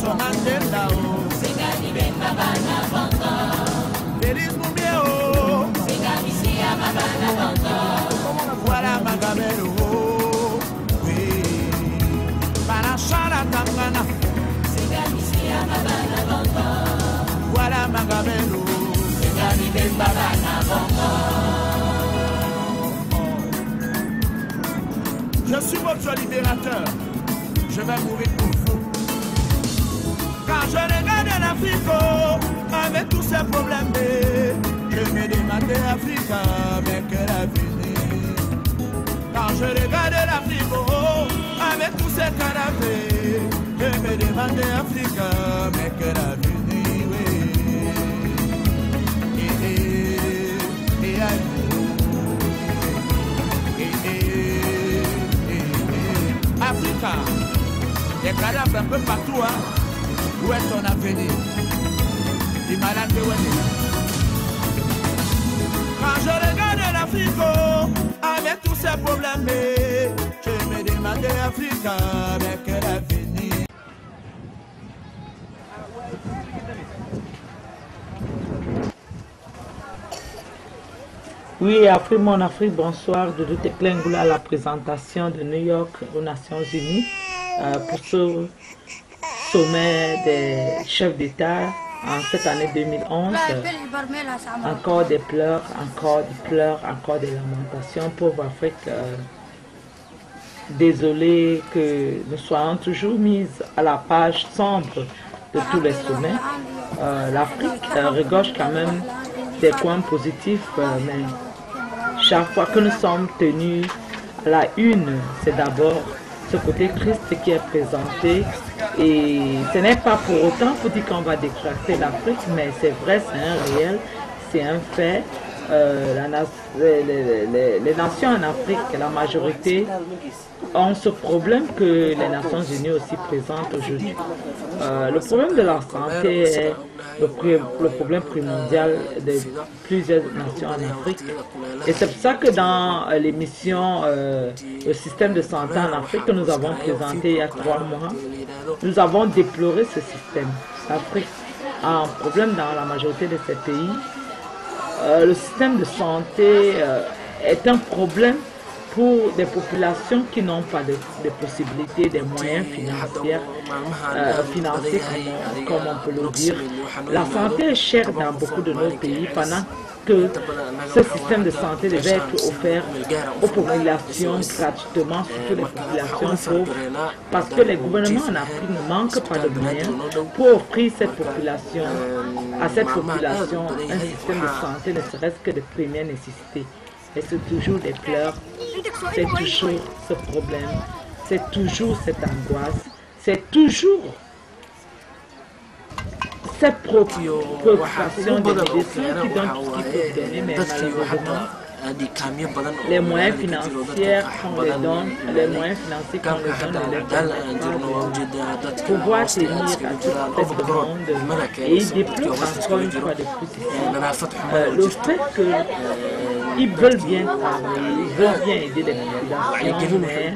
Nelson Mandela o Singani Bemba Bana Bongo Félix Moumbé o Singani Sia Babana Bongo Voilà Magabero o oui Parachala Tangana Singani Sia Babana Bongo Voilà Magabero Singani Bemba Bana Bongo. Je suis votre libérateur. Je vais mourir pour vous. Quand je regarde l'Afrique, avec tous ses problèmes, je me demande l'Afrique, mais quel avenir. Quand je regarde l'Afrique, avec tous ses cadavres, je me demande l'Afrique, mais quel avenir. Africa, des cadavres un peu partout, hein. Où est ton avenir? Du malade de Wendy. Quand je regarde l'Afrique, avec tous ses problèmes, je me demande Africa, mais quel avenir? Oui, Afrique, mon Afrique, bonsoir. Doudou Teklengoula à la présentation de New York aux Nations Unies pour ce sommet des chefs d'État en cette année 2011. Encore des pleurs, encore des pleurs, encore des lamentations. Pauvre Afrique, désolé que nous soyons toujours mises à la page sombre de tous les sommets. L'Afrique regorge quand même des points positifs, mais chaque fois que nous sommes tenus à la une, c'est d'abord ce côté triste qui est présenté. Et ce n'est pas pour autant pour dire qu'on va déclasser l'Afrique, mais c'est vrai, c'est un réel, c'est un fait. Les nations en Afrique, la majorité, ont ce problème que les Nations Unies aussi présentent aujourd'hui. Le problème de la santé est le problème primordial de plusieurs nations en Afrique. Et c'est pour ça que dans l'émission le système de santé en Afrique que nous avons présenté il y a 3 mois, nous avons déploré ce système. L'Afrique a un problème dans la majorité de ces pays. Le système de santé est un problème pour des populations qui n'ont pas de possibilités, des moyens financiers, comme on peut le dire. La santé est chère dans beaucoup de nos pays pendant que ce système de santé devait être offert aux populations gratuitement, surtout les populations pauvres, parce que les gouvernements en Afrique ne manquent pas de moyens pour offrir à cette population un système de santé ne serait-ce que de première nécessité. Et c'est toujours des pleurs, c'est toujours ce problème, c'est toujours cette angoisse, c'est toujours cette préoccupation des médecins qui donnent tout ce qu'ils peuvent donner, mais malheureusement, les moyens financiers qu'on les donne, les moyens financiers qu'on les donne, ne les pour pouvoir tenir à toute cette demande. Et il déplore encore une fois de plus le fait qu'ils veulent bien travailler, ils veulent bien aider les populations, mais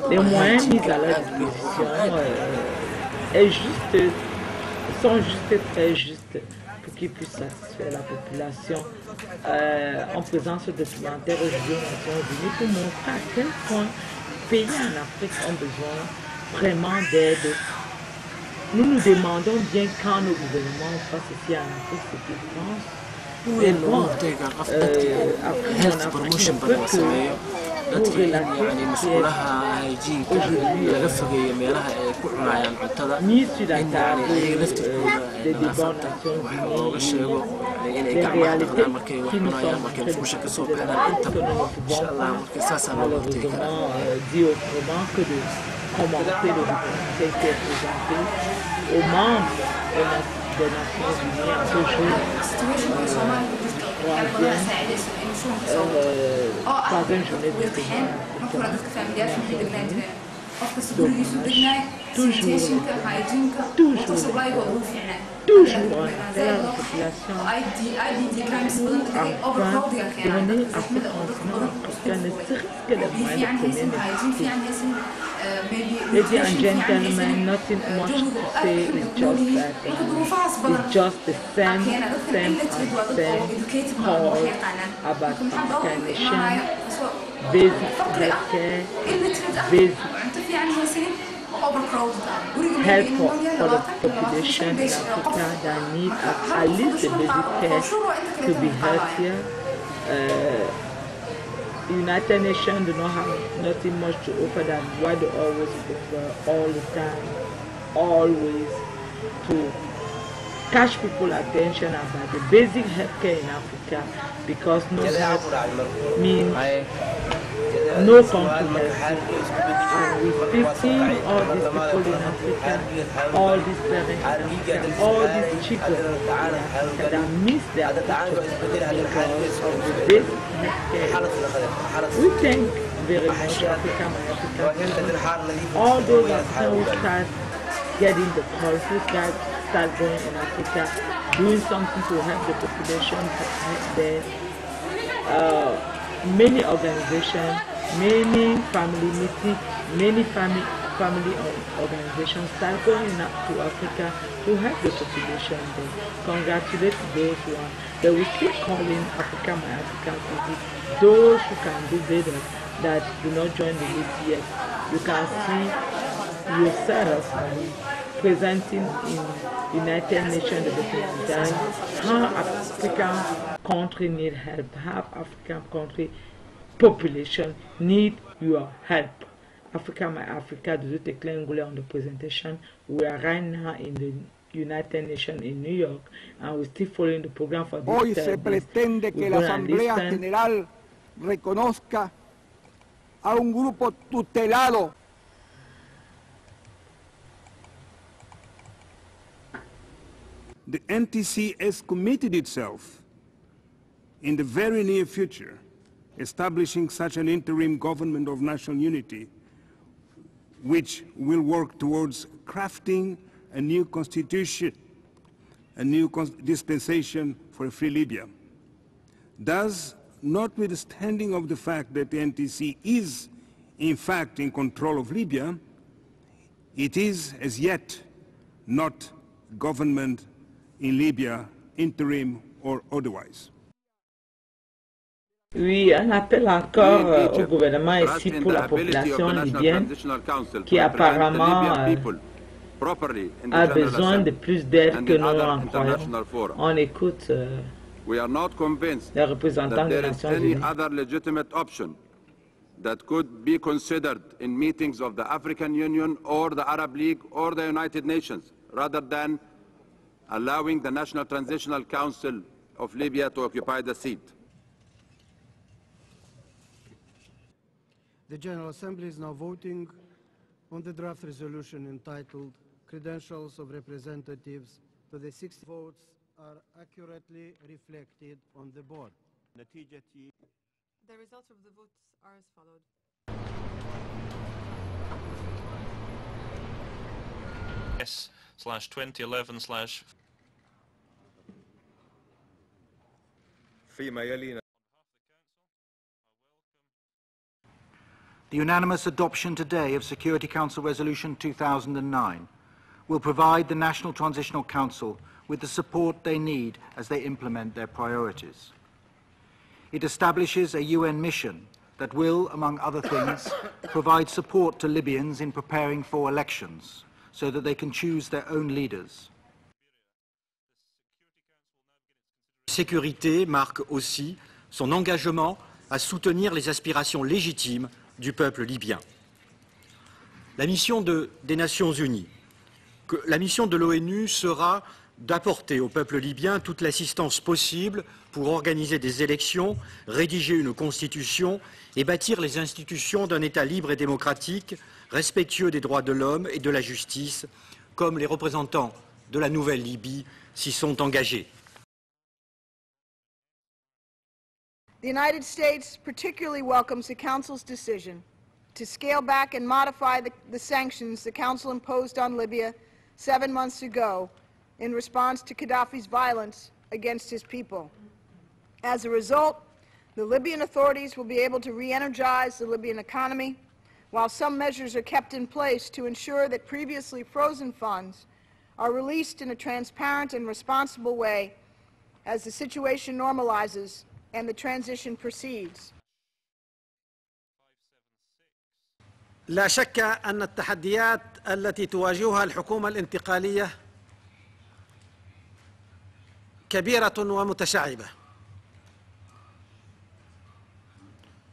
les moyens mis à leur disposition sont juste très justes pour qu'ils puissent satisfaire la population. En faisant ce documentaire aujourd'hui aux Nations Unies pour montrer à quel point les pays en Afrique ont besoin vraiment d'aide. Nous nous demandons bien quand nos gouvernements fassent ici en Afrique ce qu'ils pensent. Mais bon, après on a pris un peu que pour mis sur la table des débats aux Nations Unies, les réalités qui nous sont montrées de l'Afrique que nous ne pouvons pas malheureusement dire autrement que de commenter le document qui a été présenté aux membres des Nations Unies en ce jour, troisième journée de toujours la population enfin donner à ce continent africain ne serait-ce que les moyens de première nécessité. Ladies and gentlemen, nothing much to say. It's just the same call about Afghanistan, basic healthcare, basic help for the population in Africa that need at least the basic care to be healthier. United Nations do not have nothing much to offer than what they always prefer all the time, always to catch people's attention about the basic healthcare in Africa, because no health means no country healthy. And we still see all these people in Africa, all these parents in Africa, all these children in Africa that miss their future because of the basic healthcare. We thank very much Africa, my Africa. All those Africans who start getting the call, who start going in Africa, doing something to help the population, to help them. Many organizations, many family meetings, many family organizations start going up to Africa to help the population there. Congratulate those ones. They will keep calling Africa, my Africa TV. Those who can do better that do not join the list yet. You can see yourself presenting in United Nations representation how African country need help, how African country population need your help. Africa, my Africa, de Teclengole on the presentation. We are right now in the United Nations in New York, and we're still following the program for this. Hoy se pretende que la Asamblea General reconozca a un grupo tutelado. The NTC has committed itself in the very near future establishing such an interim government of national unity which will work towards crafting a new constitution, a new dispensation for a free Libya. Thus, notwithstanding of the fact that the NTC is in fact in control of Libya, it is as yet not government in Libya, interim or otherwise. Oui, on appelle encore au gouvernement ici pour la population libyenne qui apparemment a besoin de plus d'aide que nous en croyons. On écoute les représentants des Nations Unies. That could be considered in meetings of the African Union or the Arab League or the United Nations, rather than allowing the National Transitional Council of Libya to occupy the seat. The General Assembly is now voting on the draft resolution entitled Credentials of Representatives. So the 60 votes are accurately reflected on the board. The results of the votes are as followed. S/2011/ The unanimous adoption today of Security Council Resolution 2009 will provide the National Transitional Council with the support they need as they implement their priorities. It establishes a UN mission that will, among other things, provide support to Libyans in preparing for elections so that they can choose their own leaders. Sécurité marque aussi son engagement à soutenir les aspirations légitimes du peuple libyen. La mission des Nations Unies, la mission de l'ONU sera d'apporter au peuple libyen toute l'assistance possible pour organiser des élections, rédiger une constitution et bâtir les institutions d'un État libre et démocratique, respectueux des droits de l'homme et de la justice, comme les représentants de la nouvelle Libye s'y sont engagés. The United States particularly welcomes the Council's decision to scale back and modify the sanctions the Council imposed on Libya 7 months ago in response to Gaddafi's violence against his people. As a result, the Libyan authorities will be able to re-energize the Libyan economy while some measures are kept in place to ensure that previously frozen funds are released in a transparent and responsible way as the situation normalizes and the transition proceeds. لا شك أن التحديات التي تواجهها الحكومة الانتقالية كبيرة ومتشعبة،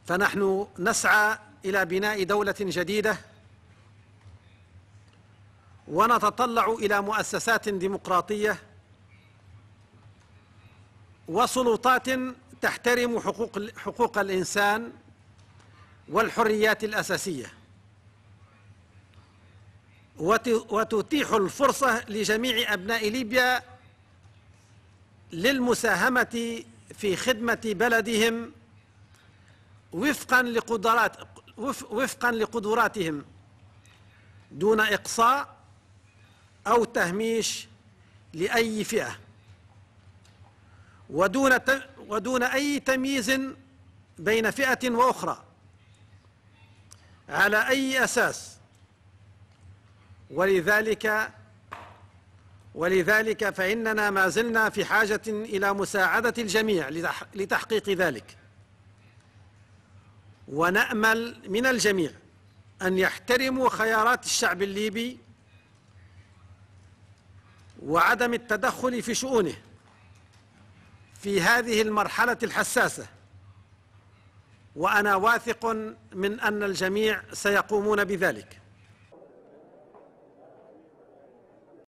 فنحن نسعى إلى بناء دولة جديدة ونتطلع إلى مؤسسات ديمقراطية وسلطات تحترم حقوق الإنسان والحريات الأساسية وتتيح الفرصة لجميع أبناء ليبيا للمساهمة في خدمة بلدهم وفقا لقدراتهم دون إقصاء أو تهميش لأي فئة ودون أي تمييز بين فئة وأخرى على أي أساس. ولذلك فإننا ما زلنا في حاجة إلى مساعدة الجميع لتحقيق ذلك، ونأمل من الجميع أن يحترموا خيارات الشعب الليبي وعدم التدخل في شؤونه في هذه المرحلة الحساسة، وأنا واثق من أن الجميع سيقومون بذلك.